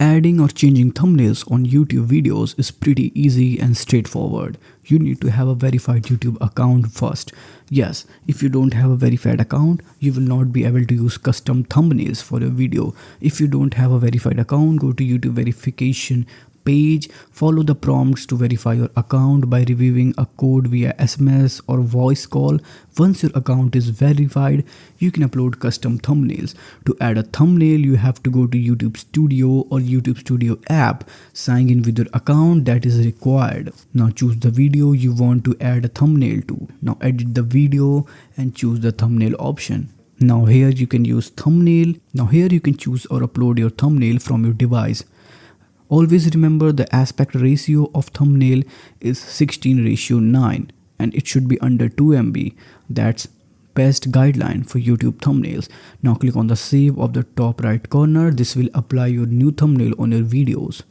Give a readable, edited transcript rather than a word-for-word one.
Adding or changing thumbnails on YouTube videos is pretty easy and straightforward. You need to have a verified YouTube account first. Yes, if you don't have a verified account, you will not be able to use custom thumbnails for your video. If you don't have a verified account, go to YouTube verification page, follow the prompts to verify your account by reviewing a code via SMS or voice call. Once your account is verified, you can upload custom thumbnails. To add a thumbnail, you have to go to YouTube Studio or YouTube Studio app, sign in with your account that is required. Now choose the video you want to add a thumbnail to. Now edit the video and choose the thumbnail option. Now here you can use thumbnail. Now here you can choose or upload your thumbnail from your device. Always remember the aspect ratio of thumbnail is 16:9 and it should be under 2 MB. That's best guideline for YouTube thumbnails. Now click on the save of the top right corner. This will apply your new thumbnail on your videos.